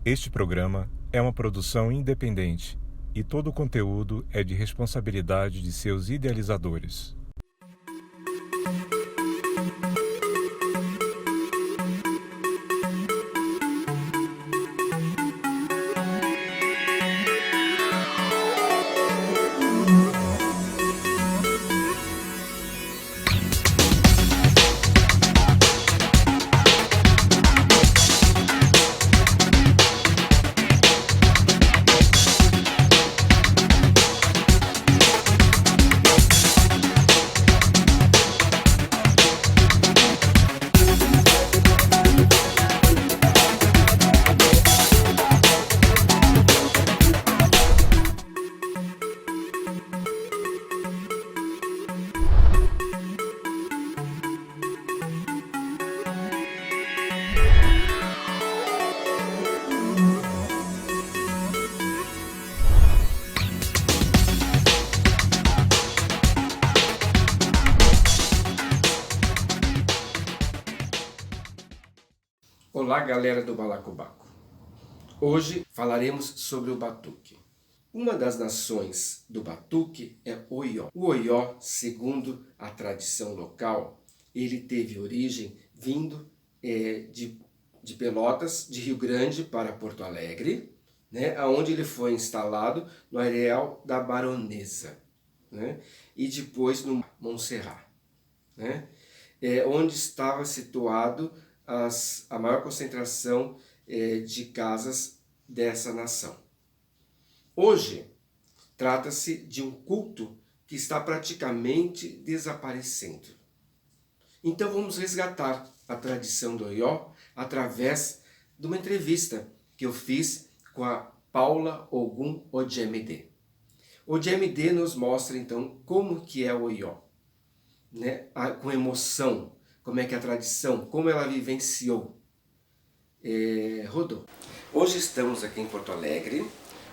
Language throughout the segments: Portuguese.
Este programa é uma produção independente e todo o conteúdo é de responsabilidade de seus idealizadores. Olá, galera do Balacobaco. Hoje falaremos sobre o batuque. Uma das nações do batuque é o Oió. O Oió, segundo a tradição local, ele teve origem vindo de Pelotas, de Rio Grande para Porto Alegre, né, onde ele foi instalado no areal da Baronesa, né, e depois no Montserrat, né, onde estava situado a maior concentração de casas dessa nação. Hoje, trata-se de um culto que está praticamente desaparecendo. Então vamos resgatar a tradição do Oió através de uma entrevista que eu fiz com a Paula Ogun Ojemide. Ojemide nos mostra então como que é o Oió, né? Com emoção, como é que é a tradição, como ela vivenciou. Rodou. Hoje estamos aqui em Porto Alegre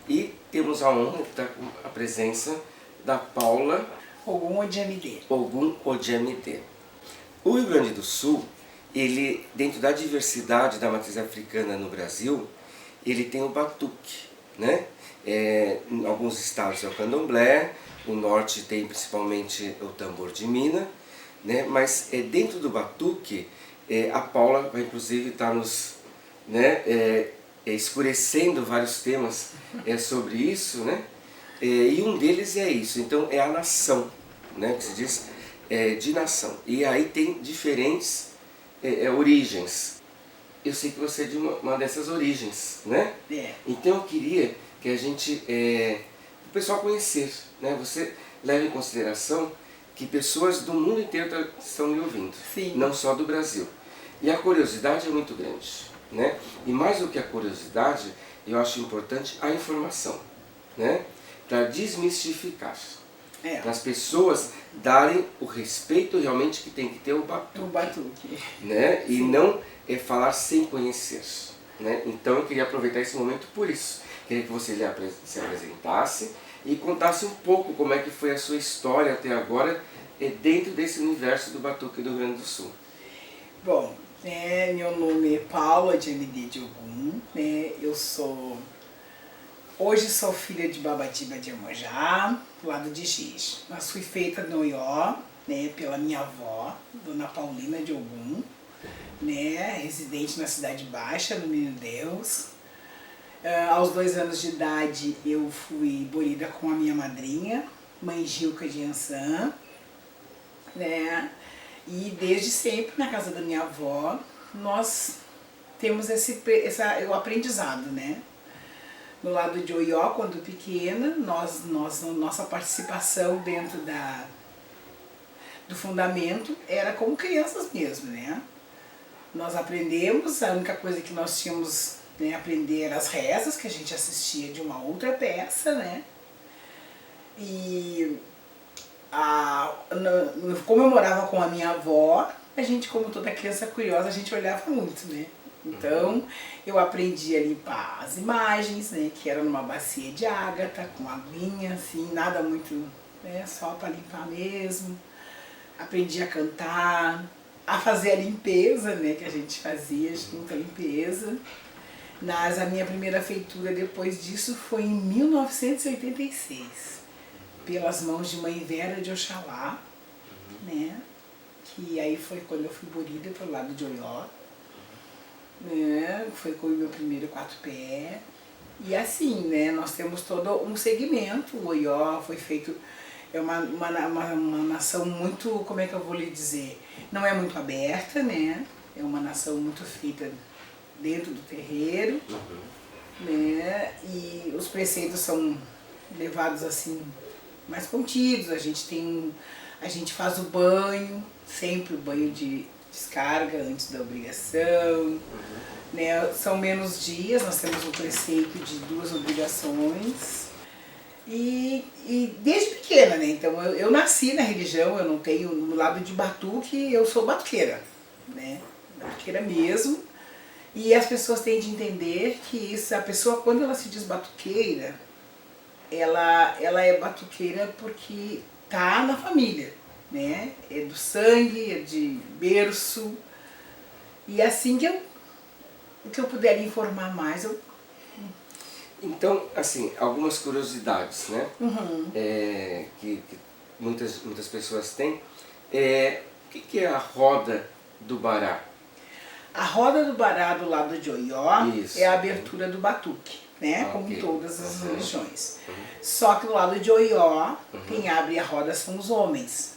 e temos a honra de estar com a presença da Paula Ogun Ojemide. Ogun Ojemide. O Rio Grande do Sul, ele, dentro da diversidade da matriz africana no Brasil, ele tem o batuque, né? Em alguns estados é o candomblé, o norte tem principalmente o tambor de mina, né? Mas dentro do batuque, a Paula vai inclusive estar nos, né, escurecendo vários temas sobre isso, né? E um deles é isso, então é a nação, né, que se diz de nação. E aí tem diferentes origens. Eu sei que você é de uma dessas origens, né? Então eu queria que a gente, o pessoal conhecer, né? Você leva em consideração que pessoas do mundo inteiro estão me ouvindo, Sim. Não só do Brasil. E a curiosidade é muito grande, né? E mais do que a curiosidade, eu acho importante a informação, né? Para desmistificar, para as pessoas darem o respeito realmente que tem que ter o batuque, né? E não falar sem conhecer, né? Então eu queria aproveitar esse momento por isso. Queria que você se apresentasse e contasse um pouco como é que foi a sua história até agora dentro desse universo do batuque do Rio Grande do Sul. Bom, meu nome é Paula Ojemide de Ogun, né? Hoje sou filha de Babatiba de Iemonjá, do lado de Giz. Mas fui feita no Oió, né, pela minha avó, Dona Paulina de Ogun, né, residente na Cidade Baixa, no Menino Deus. Aos 2 anos de idade eu fui bolida com a minha madrinha, Mãe Gilca de Ançã, né? E desde sempre na casa da minha avó nós temos o aprendizado, né? No lado de Oió, quando pequena, nossa participação dentro do fundamento era como crianças mesmo, né? Nós aprendemos, a única coisa que nós tínhamos, né, aprender as rezas, que a gente assistia de uma outra peça, né? E como eu morava com a minha avó, a gente, como toda criança curiosa, a gente olhava muito, né? Então, eu aprendi a limpar as imagens, né, que era numa bacia de ágata, com aguinha, assim, nada muito, né, só para limpar mesmo. Aprendi a cantar, a fazer a limpeza, né, que a gente fazia junto à limpeza. Mas a minha primeira feitura depois disso foi em 1986, pelas mãos de Mãe Vera de Oxalá, né? Que aí foi quando eu fui burida pelo lado de Oió, né? Foi com o meu primeiro 4-pé. E assim, né, nós temos todo um segmento. O Oió foi feito, é uma nação muito, como é que eu vou lhe dizer, não é muito aberta, né? É uma nação muito feita dentro do terreiro, né? E os preceitos são levados assim, mais contidos. A gente faz o banho, sempre o banho de descarga antes da obrigação, né? São menos dias, nós temos um preceito de 2 obrigações. E desde pequena, né? Então eu nasci na religião, eu não tenho, no lado de batuque, eu sou batuqueira, né? Batuqueira mesmo. E as pessoas têm de entender que isso, a pessoa, quando ela se diz batuqueira, ela é batuqueira porque tá na família, né? É do sangue, é de berço. E assim que eu puder informar mais, eu... Então, assim, algumas curiosidades, né? Que muitas pessoas têm. O que é a roda do Bará? A roda do Bará do lado de Oió Isso. é a abertura do batuque, né? Como em Ok. todas as religiões. Só que do lado de Oió, quem abre a roda são os homens.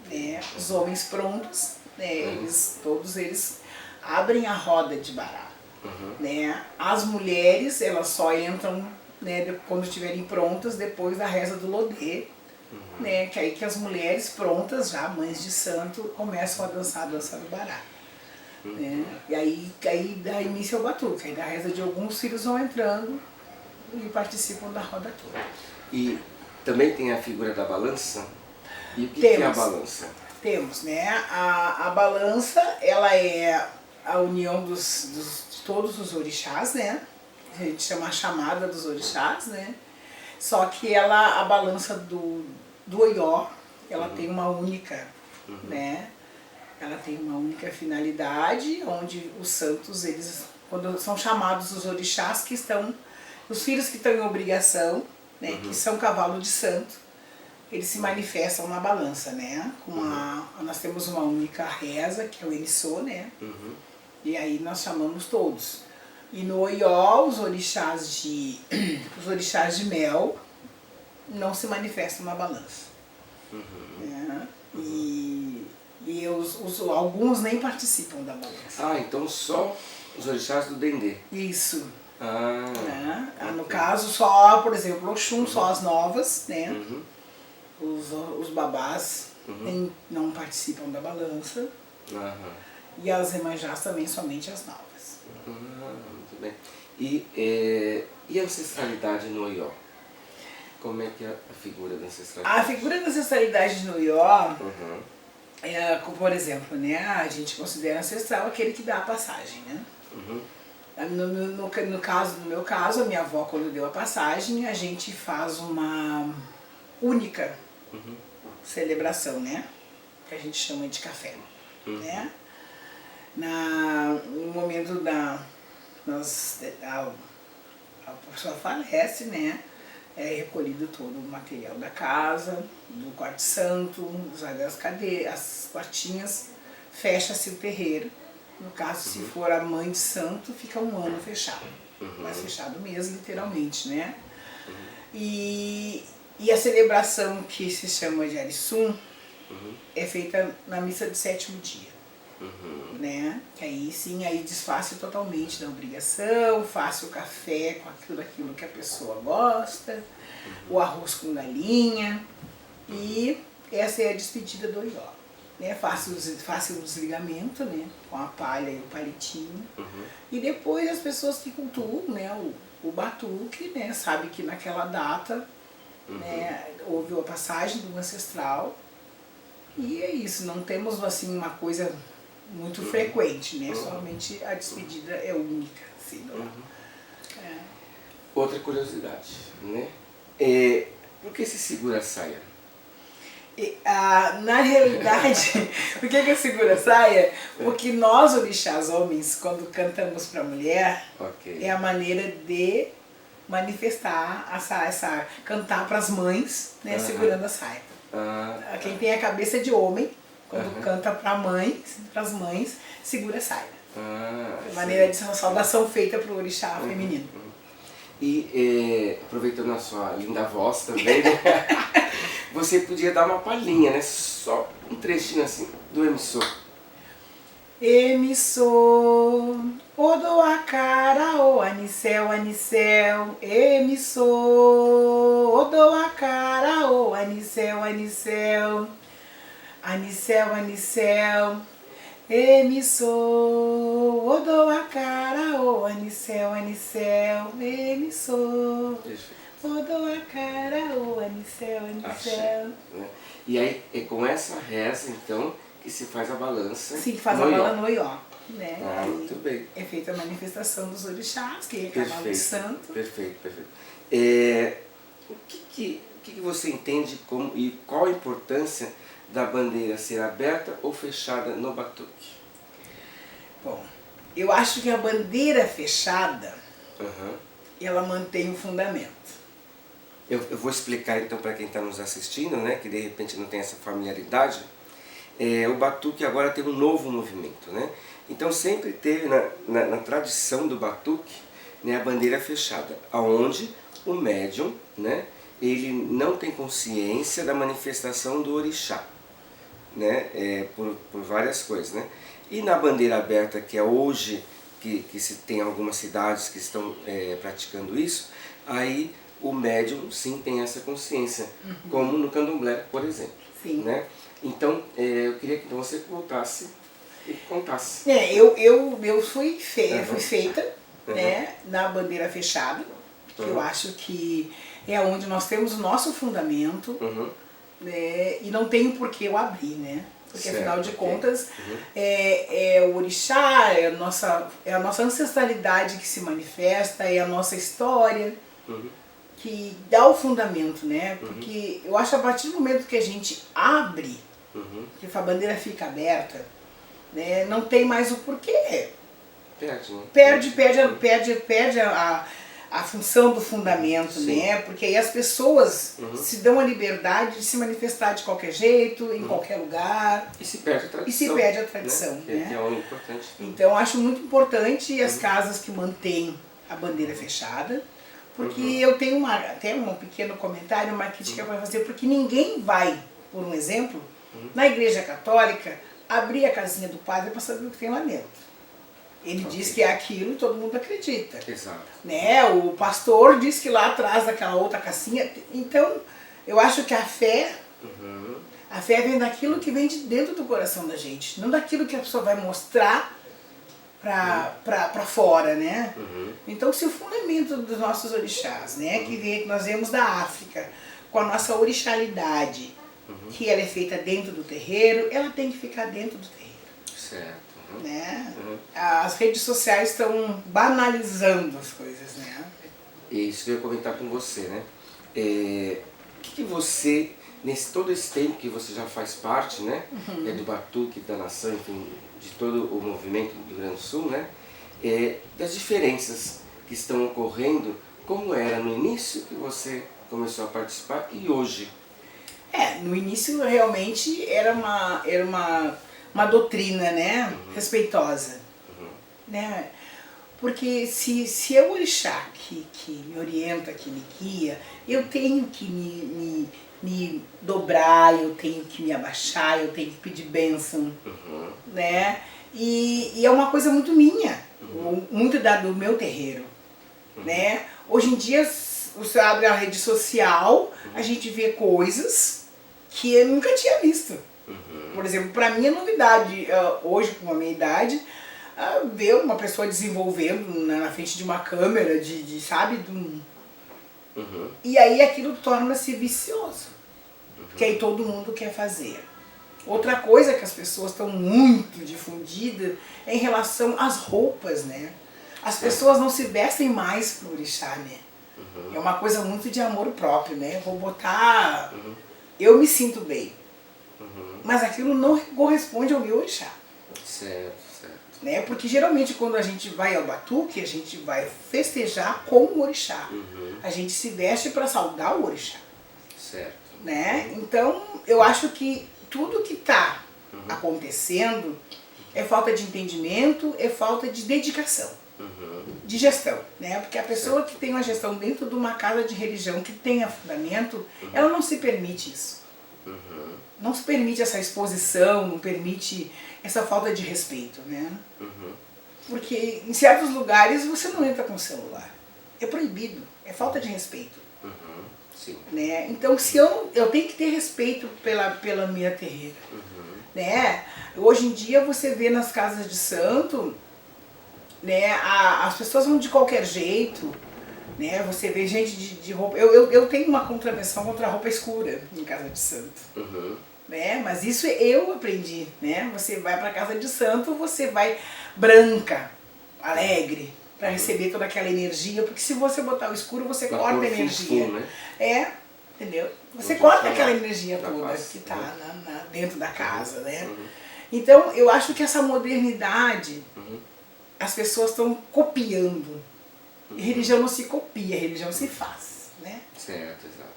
Né? Os homens prontos, né? Todos eles abrem a roda de Bará. Né? As mulheres, elas só entram, né, quando estiverem prontas, depois da reza do Lodê. Né? Que aí que as mulheres prontas, já mães de santo, começam a dançar a dança do Bará. Né? E aí dá início ao batuque. Aí da reza de alguns filhos vão entrando e participam da roda toda. E também tem a figura da balança? E o que é a balança? Temos, né? A balança, ela é a união de todos os orixás, né? A gente chama a chamada dos orixás, né? Só que a balança do Oió, ela tem uma única, né? Ela tem uma única finalidade, onde os santos, eles, quando são chamados os orixás, que estão, os filhos que estão em obrigação, né, que são cavalo de santo, eles se manifestam na balança, né? Nós temos uma única reza, que é o Enissô, né? E aí nós chamamos todos. E no Oió, os orixás de mel não se manifestam na balança. Né? E alguns nem participam da balança. Então só os orixás do Dendê. Isso. Né? No caso, só, por exemplo, Oxum, só as novas, né? Os babás não participam da balança. E as Iemanjás também, somente as novas. Muito bem. E a ancestralidade no Oió? Como é que é a figura da ancestralidade? A figura da ancestralidade no Oió, por exemplo, né, a gente considera ancestral aquele que dá a passagem, né? No meu caso, a minha avó, quando deu a passagem, a gente faz uma única celebração, né? Que a gente chama de café, né? No momento a pessoa falece, né? É recolhido todo o material da casa, do quarto santo, as quartinhas, fecha-se o terreiro. No caso, se for a mãe de santo, fica um ano fechado. Mas fechado mesmo, literalmente, né? E a celebração que se chama de Arisum é feita na missa de 7º dia. Né? Que aí sim, aí desfaz totalmente da obrigação, faça o café com aquilo que a pessoa gosta, o arroz com galinha, e essa é a despedida do Oió. Né? Faça o desligamento, né? Com a palha e o palitinho, e depois as pessoas que cultuam, né? o batuque, né? Sabe que naquela data, né? Houve a passagem do ancestral, e é isso, não temos assim uma coisa muito frequente, né? Somente a despedida é única. Assim, Outra curiosidade, né? Por que se segura a saia? Na realidade, por que eu seguro a saia? Porque nós, orixás homens, quando cantamos para a mulher, é a maneira de manifestar essa cantar para as mães, né, segurando a saia. Quem tem a cabeça de homem, quando canta para as mães, segura a saia. É maneira de saudação feita para o orixá feminino. E aproveitando a sua linda voz também, né? Você podia dar uma palhinha, né? Só um trechinho assim do emissor. Emissor, odo a cara, o anicel, anicel. Emissor, odo a cara, o anicel, anicel. Anicel, anicel. Emissor, odo a cara, o anicel, anicel. Emissor. Odo a cara, o anicel, anicel. Né? E aí é com essa reza, então, que se faz a balança. Sim, que faz a balança no oió. Né? Muito bem. É feita a manifestação dos orixás, que é cavalo de santo. Perfeito, perfeito. O que você entende como e qual a importância da bandeira ser aberta ou fechada no batuque? Bom, eu acho que a bandeira fechada, ela mantém o fundamento. Eu vou explicar então para quem está nos assistindo, né, que de repente não tem essa familiaridade. O batuque agora tem um novo movimento, né? Então sempre teve na tradição do batuque, né, a bandeira fechada, aonde o médium, né, ele não tem consciência da manifestação do orixá, né, por várias coisas, né? E na bandeira aberta, que é hoje que se tem algumas cidades que estão praticando isso, aí o médium sim tem essa consciência, como no candomblé, por exemplo. Sim. Né? Então, eu queria que você voltasse e contasse. Eu fui feita né, na bandeira fechada, que eu acho que é onde nós temos o nosso fundamento, né, e não tem por que eu abrir, né? Porque afinal de contas é o orixá, é a nossa ancestralidade que se manifesta, é a nossa história que dá o fundamento, né? Porque eu acho que a partir do momento que a gente abre, que a bandeira fica aberta, né, não tem mais o porquê. Perde a função do fundamento, né? Porque aí as pessoas se dão a liberdade de se manifestar de qualquer jeito, em qualquer lugar. E se perde a tradição. Né? Que é o importante. Então eu acho muito importante as casas que mantêm a bandeira fechada, porque eu tenho até um pequeno comentário, uma crítica para fazer, porque ninguém vai, por um exemplo, na igreja católica, abrir a casinha do padre para saber o que tem lá dentro. Ele diz que é aquilo e todo mundo acredita. Exato. Né? O pastor diz que lá atrás daquela outra casinha. Então, eu acho que a fé vem daquilo que vem de dentro do coração da gente, não daquilo que a pessoa vai mostrar para fora, né? Então, se o fundamento dos nossos orixás, né, que nós vemos da África, com a nossa orixalidade, que ela é feita dentro do terreiro, ela tem que ficar dentro do terreiro. Certo. Né? As redes sociais estão banalizando as coisas, né? Isso que eu ia comentar com você, né? O que você, todo esse tempo que você já faz parte, né, do batuque, da nação, enfim, de todo o movimento do Rio Grande do Sul, né, das diferenças que estão ocorrendo, como era no início que você começou a participar e hoje? No início realmente era uma doutrina, né, respeitosa, né? Porque se é o orixá que me orienta, que me guia, eu tenho que me dobrar, eu tenho que me abaixar, eu tenho que pedir bênção, né? E é uma coisa muito minha, muito do meu terreiro, né? Hoje em dia, você abre a rede social, a gente vê coisas que eu nunca tinha visto. Por exemplo, para mim é novidade, hoje com a minha idade, ver uma pessoa desenvolvendo na frente de uma câmera, sabe? E aí aquilo torna-se vicioso, porque aí todo mundo quer fazer. Outra coisa que as pessoas estão muito difundidas é em relação às roupas, né? As pessoas não se vestem mais pro orixá, né? É uma coisa muito de amor próprio, né? Vou botar... Eu me sinto bem. mas aquilo não corresponde ao meu orixá. Certo, certo. Né? Porque geralmente quando a gente vai ao batuque, a gente vai festejar com o orixá. A gente se veste para saudar o orixá. Certo. Né? Então eu acho que tudo que está acontecendo é falta de entendimento, é falta de dedicação, de gestão. Né? Porque a pessoa que tem uma gestão dentro de uma casa de religião que tenha fundamento, ela não se permite isso. Não se permite essa exposição, não permite essa falta de respeito, né? Porque em certos lugares você não entra com celular. É proibido, é falta de respeito. Sim. Né? Então se eu tenho que ter respeito pela minha terreira. Né? Hoje em dia você vê nas casas de santo, né, as pessoas vão de qualquer jeito. Né? Você vê gente de roupa... Eu tenho uma contravenção contra a roupa escura em casa de santo. Né? Mas isso eu aprendi. Né? Você vai para casa de santo, você vai branca, alegre, para receber toda aquela energia. Porque se você botar o escuro, você corta a energia. Né? Entendeu? Você corta aquela energia toda que está dentro da casa. Né? Então eu acho que essa modernidade, as pessoas estão copiando. E religião não se copia, religião se faz, né? Certo, exato.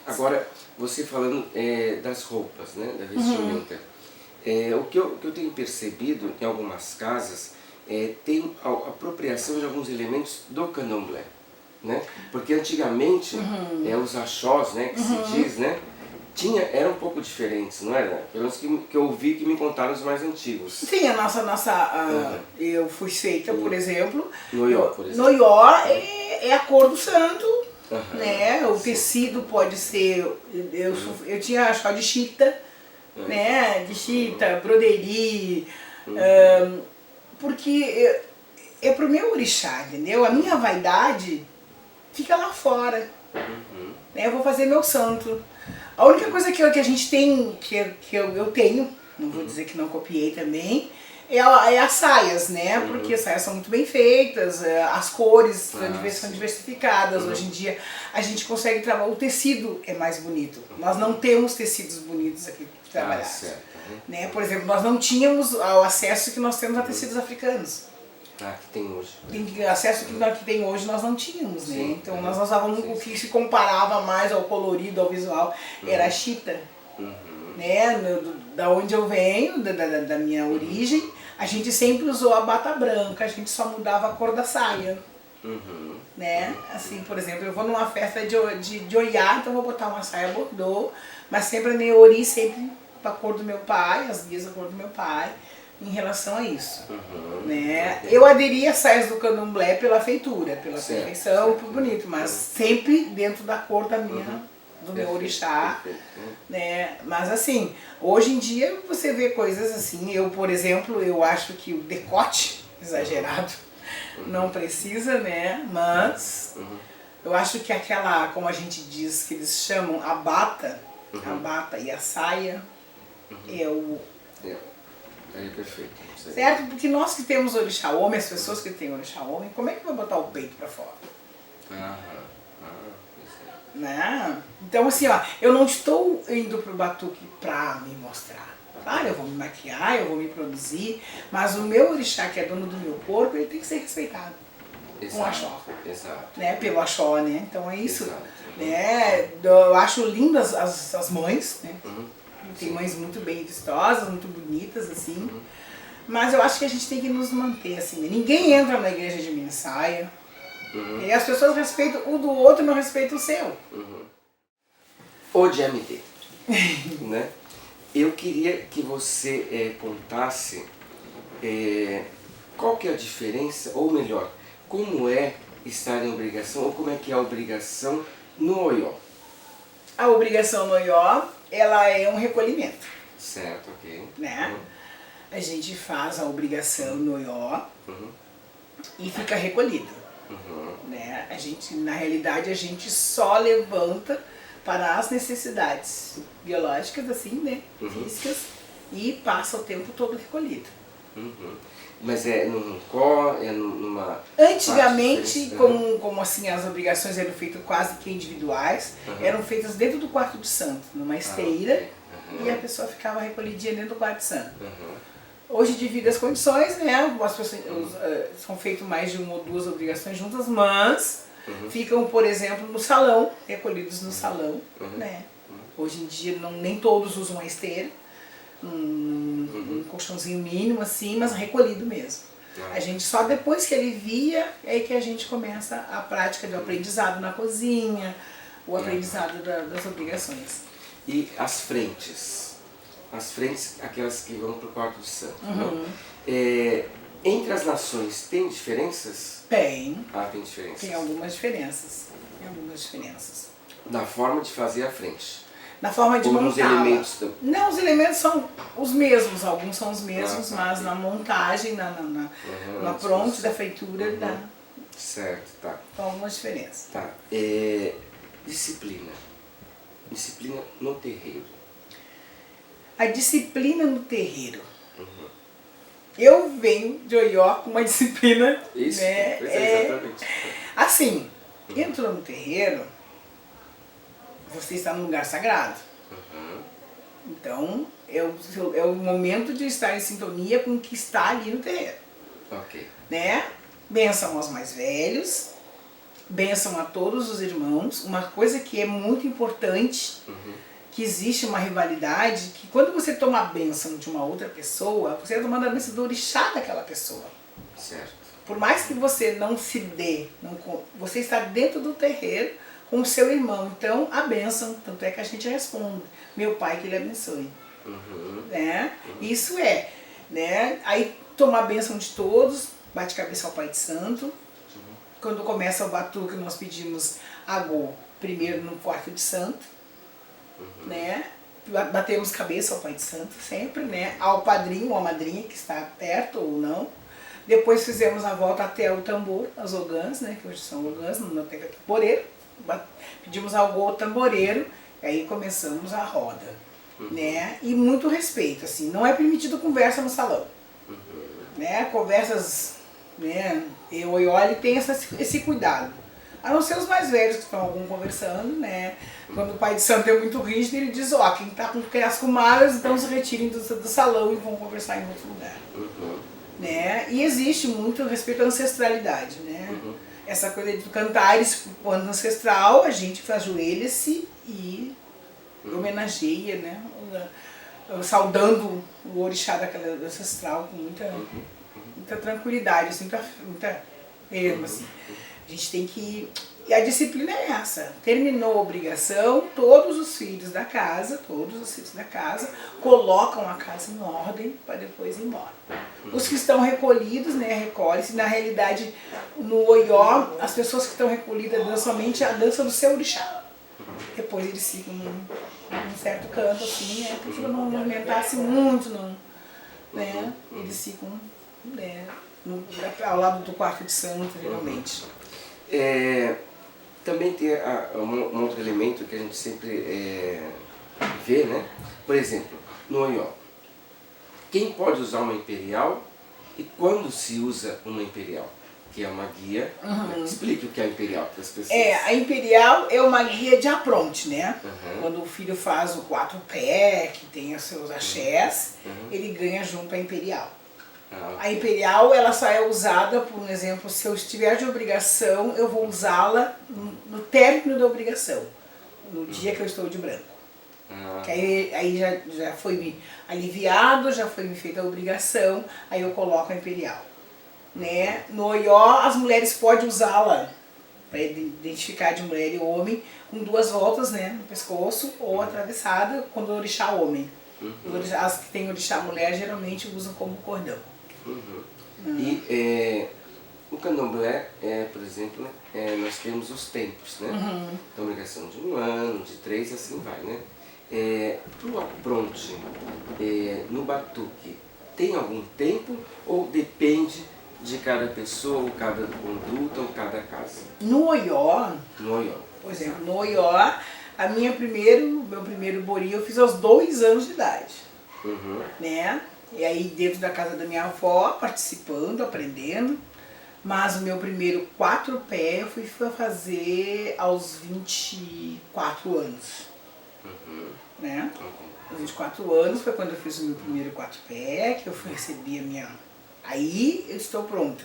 Agora, você falando das roupas, né, da vestimenta, o que eu tenho percebido em algumas casas tem a apropriação de alguns elementos do candomblé, né? Porque antigamente os axós, né, que se diz, né, eram um pouco diferentes, não era? Pelo menos que eu ouvi, que me contaram os mais antigos. Sim, eu fui feita, por exemplo, Noió, por exemplo. Noió é a cor do santo, né? O tecido pode ser, eu tinha axó de chita, né? De chita, broderie, porque é pro meu orixá, entendeu? A minha vaidade fica lá fora, né? Eu vou fazer meu santo. A única coisa que a gente tem, que eu tenho, não vou dizer que não copiei também, é as saias, né? Porque as saias são muito bem feitas, as cores são diversificadas. Hoje em dia a gente consegue trabalhar, o tecido é mais bonito. Nós não temos tecidos bonitos aqui trabalhados. Né? Por exemplo, nós não tínhamos o acesso que nós temos a tecidos africanos. Que tem hoje. Acesso que tem hoje nós não tínhamos, né? Então nós usávamos o que se comparava mais ao colorido, ao visual, era a chita. Né? Da onde eu venho, da minha origem, a gente sempre usou a bata branca, a gente só mudava a cor da saia. Né? Assim, por exemplo, eu vou numa festa de Oiá, então eu vou botar uma saia bordô, mas sempre a minha ori, sempre a cor do meu pai, as guias da cor do meu pai, em relação a isso. Né? Eu aderi às saias do candomblé pela feitura, pela perfeição, por bonito, mas sempre dentro da cor da do meu orixá. Né? Mas assim, hoje em dia você vê coisas assim, eu, por exemplo, eu acho que o decote exagerado não precisa, né? Mas eu acho que aquela, como a gente diz, que eles chamam a bata e a saia É perfeito. Certo? Porque nós que temos orixá homem, as pessoas que têm orixá homem, como é que vai botar o peito pra fora? Né? Então assim, ó, eu não estou indo pro batuque pra me mostrar. Claro, eu vou me maquiar, eu vou me produzir, mas o meu orixá, que é dono do meu corpo, ele tem que ser respeitado. Com o axó. Né? Pelo axó, né? Então é isso. Né? Eu acho lindas as mães, né? Tem mães muito bem vistosas, muito bonitas, assim. Mas eu acho que a gente tem que nos manter, assim. Né? Ninguém entra na igreja de mini saia. E as pessoas respeitam o do outro e não respeitam o seu. O DMD, né? Eu queria que você contasse qual que é a diferença, ou melhor, como é estar em obrigação, ou como é que é a obrigação no Oió. A obrigação no Oió, ela é um recolhimento. Certo, ok. Né? A gente faz a obrigação no Oió e fica recolhido. Né? A gente, na realidade, a gente só levanta para as necessidades biológicas, assim, né? Físicas, e passa o tempo todo recolhido. Mas é numa... Antigamente, como assim, as obrigações eram feitas quase que individuais, eram feitas dentro do quarto de santo, numa esteira, e a pessoa ficava recolhidinha dentro do quarto de santo. Hoje, devido às condições, né, as pessoas, são feitas mais de uma ou duas obrigações juntas, mas ficam, por exemplo, no salão, recolhidos no salão, né. Hoje em dia nem todos usam a esteira, um colchãozinho mínimo assim, mas recolhido mesmo. A gente só depois que ele via é que a gente começa a prática do aprendizado na cozinha, o aprendizado das obrigações. E as frentes? As frentes, aquelas que vão para o quarto de santo. Né? Entre as nações, tem diferenças? Tem. Tem diferenças. Tem algumas diferenças. Tem algumas diferenças. Na forma de fazer a frente? Na forma de montá-la? Os elementos Não, os elementos são os mesmos, alguns são os mesmos, mas na montagem, na pronte da feitura, certo, tá. Com algumas diferenças. Tá. Disciplina. Disciplina no terreiro. A disciplina no terreiro. Eu venho de Oió com uma disciplina. Isso, né? Exatamente. Assim, entrou no terreiro, você está num lugar sagrado. Então, é o momento de estar em sintonia com o que está ali no terreiro. Ok. Né? Bênção aos mais velhos, bênção a todos os irmãos. Uma coisa que é muito importante, que existe uma rivalidade, que quando você toma a bênção de uma outra pessoa, você está tomando a bênção do orixá daquela pessoa. Certo. Por mais que você não se dê, você está dentro do terreiro com o seu irmão. Então, a bênção, tanto é que a gente responde, meu pai que ele abençoe. Né? Isso é. Né? Aí toma a bênção de todos, bate cabeça ao Pai de Santo. Quando começa o batuque, nós pedimos agô, primeiro no quarto de santo. Né? Batemos cabeça ao Pai de Santo sempre, né? Ao padrinho ou à madrinha que está perto ou não. Depois fizemos a volta até o tambor, as ogãs, né? Que hoje são ogãs, não tem tamboreiro. Pedimos ao tamboreiro, e aí começamos a roda. Né? E muito respeito, assim, não é permitido conversa no salão. Né? Conversas, né? O Oió tem esse cuidado. A não ser os mais velhos que estão algum conversando, né? Quando o Pai de Santo é muito rígido, ele diz, quem está com as comadres, então se retirem do salão e vão conversar em outro lugar. Né? E existe muito respeito à ancestralidade, né? Essa coisa de cantares, quando ancestral, a gente ajoelha-se e homenageia, né? Saudando o orixá daquela ancestral com muita tranquilidade, assim, muita mesmo, assim. A gente tem que... E a disciplina é essa. Terminou a obrigação, todos os filhos da casa colocam a casa em ordem para depois ir embora. Os que estão recolhidos, né, recolhem-se. Na realidade, no Oió, as pessoas que estão recolhidas dançam somente a dança do seu orixá. Depois eles ficam num certo canto, assim, né, para não movimentasse muito, não, né, eles ficam, né, ao lado do quarto de santo, geralmente. Também tem um outro elemento que a gente sempre vê, né? Por exemplo, no Oió, quem pode usar uma imperial e quando se usa uma imperial? Que é uma guia. Explique o que é a imperial para as pessoas. A imperial é uma guia de apronte, né? Quando o filho faz o 4 pé, que tem os seus axés, ele ganha junto a imperial. A imperial, ela só é usada, por exemplo, se eu estiver de obrigação, eu vou usá-la no término da obrigação, no dia que eu estou de branco. Que aí já foi me aliviado, já foi me feita a obrigação, aí eu coloco a imperial. Né? No Oió, as mulheres podem usá-la para identificar de mulher e homem, com 2 voltas, né, no pescoço, ou atravessada, quando o orixá homem. As que têm orixá mulher geralmente usam como cordão. E o candomblé, por exemplo, nós temos os tempos, né? Então, obrigação de 1 ano, de 3, assim vai, né? Para o apronte, no batuque, tem algum tempo ou depende de cada pessoa, ou cada conduta, ou cada casa? No Oió, por exemplo, no Oió, meu primeiro bori eu fiz aos 2 anos de idade. Né? E aí dentro da casa da minha avó, participando, aprendendo. Mas o meu primeiro 4 pé eu fui fazer aos 24 anos. Né? Aos 24 anos foi quando eu fiz o meu primeiro 4-pé, que eu recebi a minha... Aí eu estou pronta.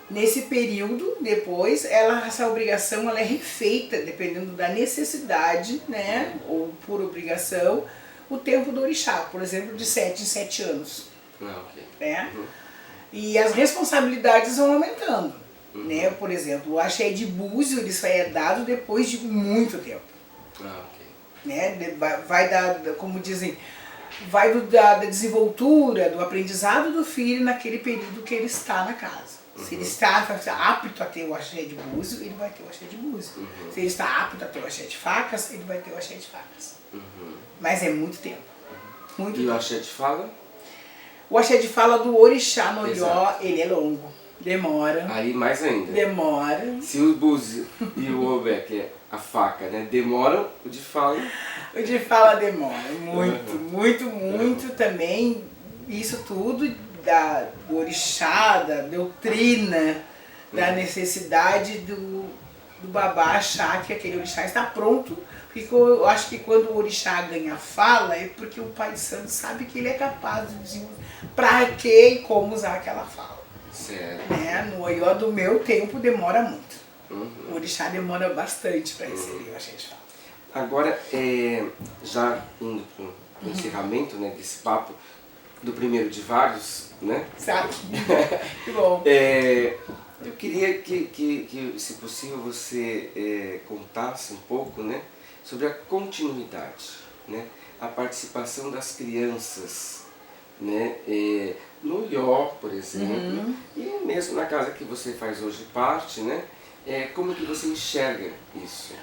Nesse período, depois, essa obrigação ela é refeita, dependendo da necessidade, né? Ou por obrigação, o tempo do orixá, por exemplo, de 7 em 7 anos. Né? E as responsabilidades vão aumentando. Né? Por exemplo, o axé de búzio ele só é dado depois de muito tempo. Né? Vai dar, como dizem, vai da desenvoltura, do aprendizado do filho naquele período que ele está na casa. Se ele está apto a ter o axé de búzio, ele vai ter o axé de búzio. Se ele está apto a ter o axé de facas, ele vai ter o axé de facas. Mas é muito tempo. Muito tempo. o axé de fala? O axé de fala do orixá no Oió, ele é longo. Demora. Aí mais ainda. Demora. Se o búzio e o obé, que é a faca, né, demoram, o de fala... O de fala demora. Muito também. Isso tudo do orixá, da doutrina, da necessidade do babá achar que aquele orixá está pronto. Porque eu acho que quando o orixá ganha fala é porque o Pai Santo sabe que ele é capaz de desenvolver para que e como usar aquela fala. Certo. Né? No Oió do meu tempo demora muito. O orixá demora bastante para receber o axé de fala. Agora, já indo para o encerramento, né, desse papo, do primeiro de vários, né? Sabe? Que bom. Eu queria que, se possível, você contasse um pouco, né, sobre a continuidade, né, a participação das crianças, né, no Oió, por exemplo, e mesmo na casa que você faz hoje parte, né, como que você enxerga isso?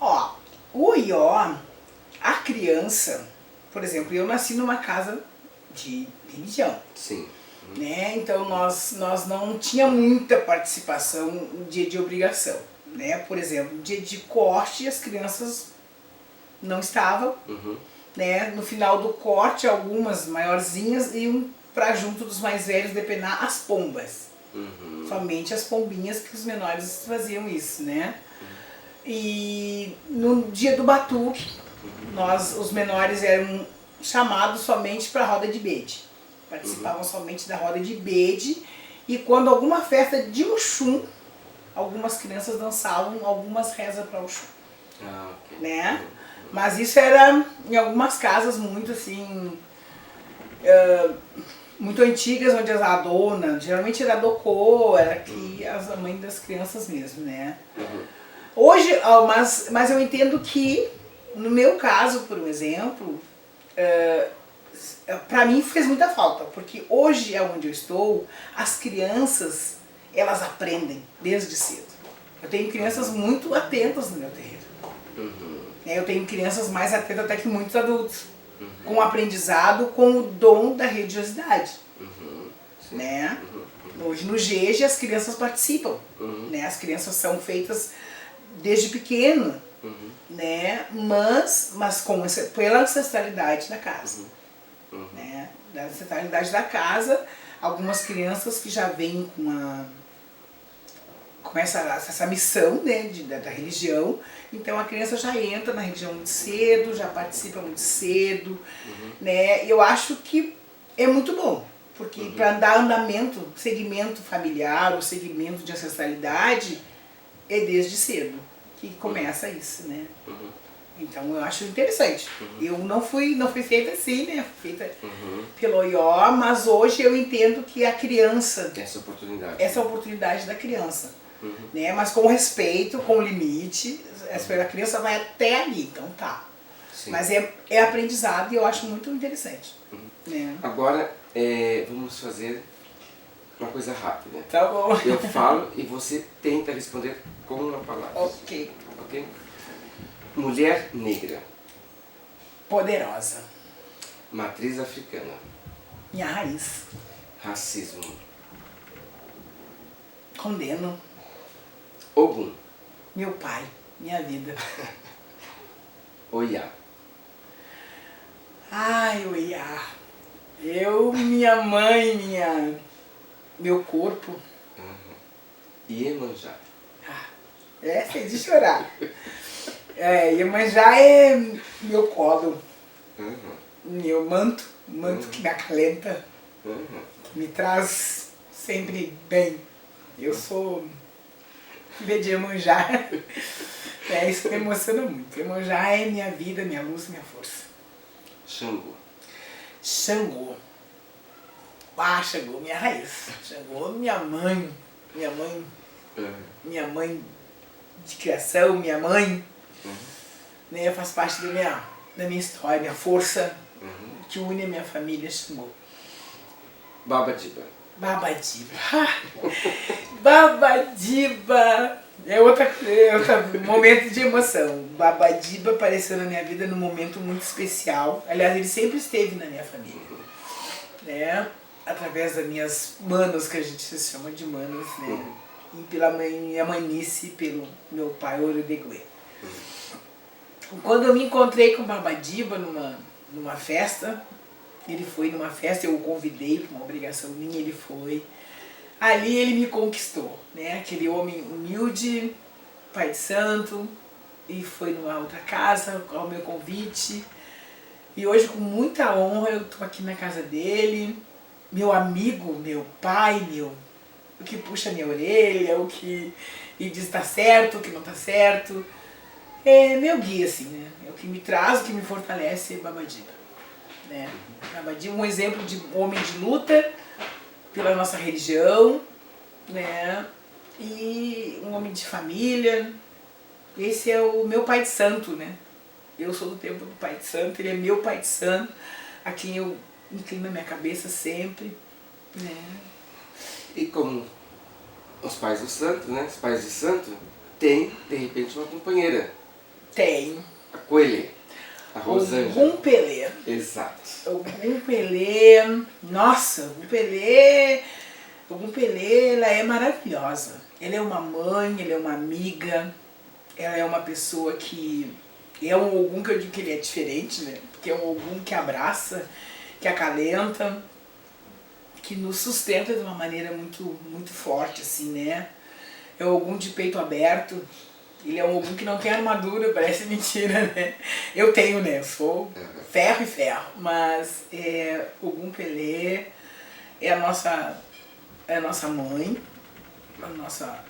Ó, o Oió, a criança, por exemplo, eu nasci numa casa de religião. Sim. Né? Então nós não tinha muita participação no dia de obrigação. Né? Por exemplo, no dia de corte as crianças não estavam. Né? No final do corte, algumas maiorzinhas iam para junto dos mais velhos depenar as pombas. Somente as pombinhas que os menores faziam isso. Né? E no dia do batuque, os menores eram chamados somente para a roda de bede. Participavam somente da roda de bede. E quando alguma festa de Oxum, algumas crianças dançavam algumas rezas para Oxum. Né? Mas isso era em algumas casas muito assim, muito antigas, onde a dona, geralmente era a docô, era que a mãe das crianças mesmo, né? Hoje, mas eu entendo que, no meu caso, por exemplo, para mim fez muita falta, porque hoje, onde eu estou, as crianças, elas aprendem desde cedo. Eu tenho crianças muito atentas no meu terreiro. Eu tenho crianças mais atentas até que muitos adultos, com aprendizado, com o dom da religiosidade. Né? Hoje no GEG as crianças participam, né? As crianças são feitas desde pequeno, né? mas pela ancestralidade da casa. Né? Da ancestralidade da casa, algumas crianças que já vêm com essa missão, né, da religião, então a criança já entra na religião muito cedo, já participa muito cedo, né? Eu acho que é muito bom, porque para dar andamento, segmento familiar, o segmento de ancestralidade, é desde cedo que começa isso, né? Então eu acho interessante. Eu não fui feita assim, né? Fui feita pelo Oió, mas hoje eu entendo que a criança... Essa oportunidade da criança. Né? Mas com respeito, com limite, a criança vai até ali, então tá. Sim. Mas é aprendizado e eu acho muito interessante. Né? Agora, vamos fazer uma coisa rápida. Tá bom. Eu falo e você tenta responder com uma palavra. Ok. Ok? Mulher negra. Poderosa. Matriz africana. Minha raiz. Racismo. Condeno. Ogum. Meu pai. Minha vida. Oiá. Ai, Oiá. Minha mãe, meu corpo. Iemanjá. Fez de chorar. Iemanjá é meu colo. Meu manto, o manto que me acalenta, que me traz sempre bem. Eu sou filha de Iemanjá. Isso me emociona muito. Iemanjá é minha vida, minha luz, minha força. Xangô. Xangô. Xangô, minha raiz. Xangô, minha mãe. Minha mãe de criação, minha mãe. Né, faz parte da minha história, minha força, que une a minha família, Xangô. Babadiba. Babadiba. Babadiba. É outro momento de emoção. Babadiba apareceu na minha vida num momento muito especial. Aliás, ele sempre esteve na minha família. Né? Através das minhas manas, que a gente se chama de manas, né? E pela minha manice, pelo meu pai, Orudeguê. Quando eu me encontrei com Babadiba numa festa, ele foi numa festa, eu o convidei por uma obrigação minha, ele foi. Ali ele me conquistou, né? Aquele homem humilde, pai de santo, e foi numa outra casa ao meu convite. E hoje, com muita honra, eu estou aqui na casa dele, meu amigo, meu pai, o que puxa minha orelha, o que me diz tá certo, o que não tá certo. É meu guia, assim, né? É o que me traz, o que me fortalece, é Babadiba. Né? Babadiba, um exemplo de homem de luta pela nossa religião, né? E um homem de família. Esse é o meu pai de santo, né? Eu sou do tempo do pai de santo, ele é meu pai de santo, a quem eu inclino a minha cabeça sempre, né? E como os pais do santo, né? Os pais de santo têm, de repente, uma companheira. Tem. A Coelho. A Rosângela. Ogum Pelé. Exato. Ogum Pelé. Nossa, Ogum Pelé, ela é maravilhosa. Ela é uma mãe, ela é uma amiga, ela é uma pessoa que... É um Ogum que eu digo que ele é diferente, né? Porque é um Ogum que abraça, que acalenta, que nos sustenta de uma maneira muito, muito forte, assim, né? É o Ogum de peito aberto. Ele é um Ogum que não tem armadura, parece mentira, né? Eu tenho, né? Eu sou ferro e ferro. Mas Ogum Pelé é a nossa mãe, a nossa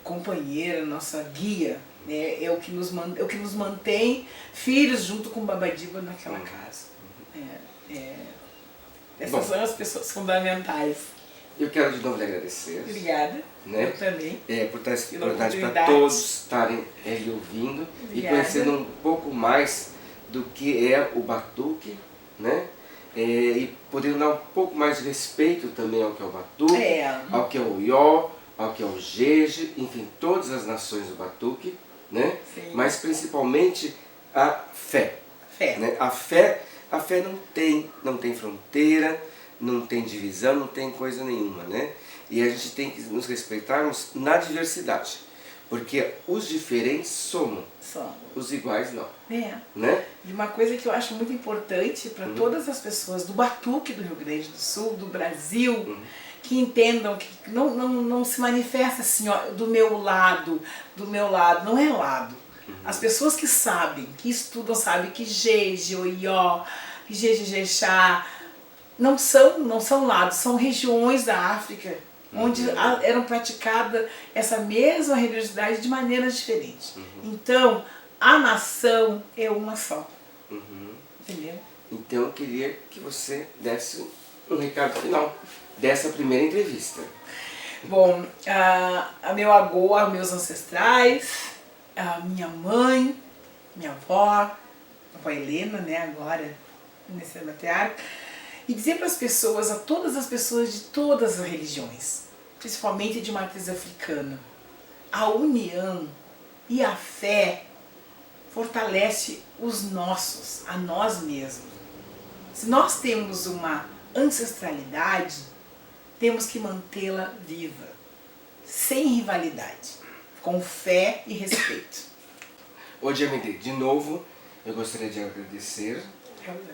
companheira, a nossa guia. Né? É o que nos mantém filhos junto com Babadiba naquela casa. Essas são as pessoas fundamentais. Eu quero de novo lhe agradecer. Obrigada. Né? Eu também. Por dar essa Pela oportunidade para oportunidade. todos estarem lhe ouvindo. Obrigada. E conhecendo um pouco mais do que é o batuque, né? E podendo dar um pouco mais de respeito também ao que é o batuque, ao que é o Oió, ao que é o Jeje, enfim, todas as nações do batuque, né? Sim. Mas principalmente a fé. Né? A fé não tem fronteira, não tem divisão, não tem coisa nenhuma, né? E a gente tem que nos respeitarmos na diversidade, porque os diferentes somos, os iguais não. Né? E uma coisa que eu acho muito importante para todas as pessoas do batuque do Rio Grande do Sul, do Brasil, que entendam que não se manifesta assim, ó, do meu lado, não é lado. As pessoas que sabem, que estudam, sabem que Jeje, Oió, Jeje, Jexá, não são lados, são regiões da África onde eram praticada essa mesma religiosidade de maneiras diferentes. Então, a nação é uma só. Entendeu? Então eu queria que você desse um recado final dessa primeira entrevista. Bom, a meu avô, aos meus ancestrais, a minha mãe, minha avó, a avó Helena, né, agora nesse matriarca, e dizer para as pessoas, a todas as pessoas de todas as religiões, principalmente de matriz africana, a união e a fé fortalece os nossos, a nós mesmos. Se nós temos uma ancestralidade, temos que mantê-la viva, sem rivalidade, com fé e respeito. Ô Diamante, de novo, eu gostaria de agradecer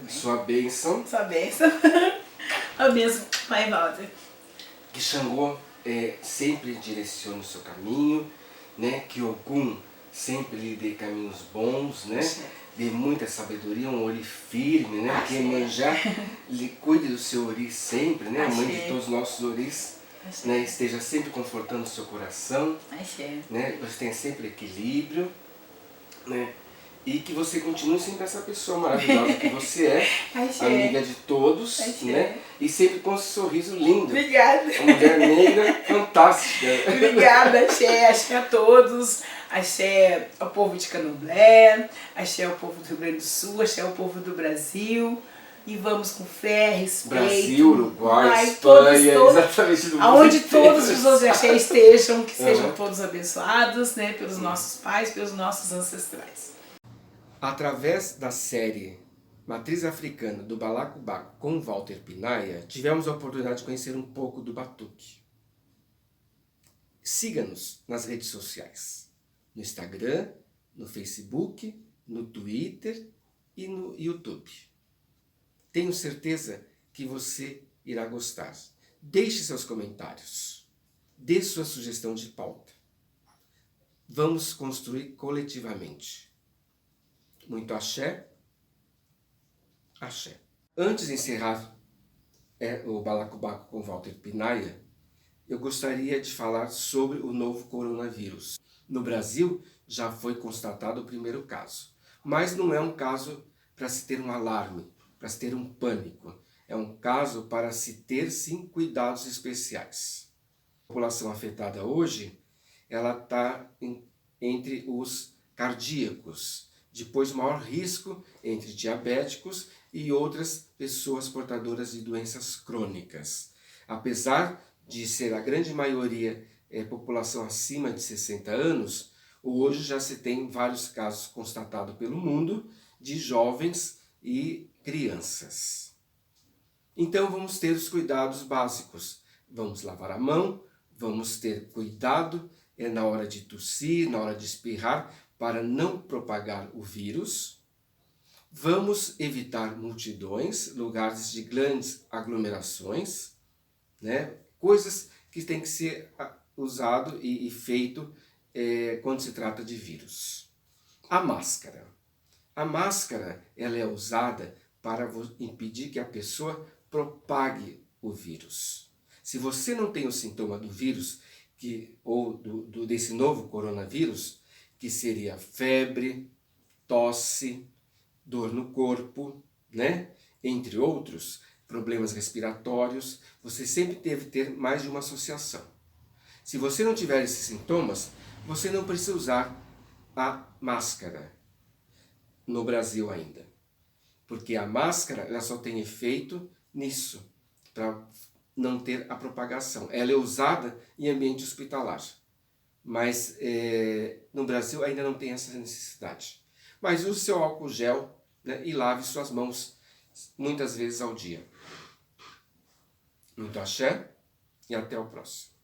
sua bênção. Sua bênção. A bênção, Pai Walter. Que Xangô sempre direcione o seu caminho, né? Que Ogum sempre lhe dê caminhos bons, né? dê muita sabedoria, um ori firme, né? Que Iemanjá lhe cuide do seu ori sempre, né? A mãe de todos os nossos oris, né? Esteja sempre confortando o seu coração, né? Você tenha sempre equilíbrio, né? E que você continue sempre essa pessoa maravilhosa que você é, amiga de todos, né? E sempre com um sorriso lindo. Obrigada. Uma mulher negra fantástica. Obrigada, axé, axé a todos, axé ao povo de Candomblé, axé ao povo do Rio Grande do Sul, axé ao povo do Brasil. E vamos com fé, respeito. Brasil, Uruguai, Espanha, exatamente do mundo aonde inteiro. todos os axé estejam, que sejam todos abençoados, né, pelos nossos pais, pelos nossos ancestrais. Através da série Matriz Africana do Balacobaco com Walter Pinaia, tivemos a oportunidade de conhecer um pouco do batuque. Siga-nos nas redes sociais, no Instagram, no Facebook, no Twitter e no YouTube. Tenho certeza que você irá gostar. Deixe seus comentários, dê sua sugestão de pauta. Vamos construir coletivamente. Muito axé, axé. Antes de encerrar o Balacobaco com Walter Pinaia, eu gostaria de falar sobre o novo coronavírus. No Brasil já foi constatado o primeiro caso, mas não é um caso para se ter um alarme, para se ter um pânico. É um caso para se ter, sim, cuidados especiais. A população afetada hoje, ela está entre os cardíacos, depois o maior risco entre diabéticos e outras pessoas portadoras de doenças crônicas. Apesar de ser a grande maioria população acima de 60 anos, hoje já se tem vários casos constatados pelo mundo de jovens e crianças. Então vamos ter os cuidados básicos. Vamos lavar a mão, vamos ter cuidado na hora de tossir, na hora de espirrar, para não propagar o vírus. Vamos evitar multidões, lugares de grandes aglomerações, né? Coisas que tem que ser usado e feito quando se trata de vírus. A máscara. A máscara ela é usada para impedir que a pessoa propague o vírus. Se você não tem o sintoma do vírus ou desse novo coronavírus, que seria febre, tosse, dor no corpo, né? Entre outros problemas respiratórios, você sempre deve ter mais de uma associação. Se você não tiver esses sintomas, você não precisa usar a máscara no Brasil ainda. Porque a máscara ela só tem efeito nisso, para não ter a propagação. Ela é usada em ambiente hospitalar. Mas no Brasil ainda não tem essa necessidade. Mas use seu álcool gel, né, e lave suas mãos muitas vezes ao dia. Muito axé e até o próximo.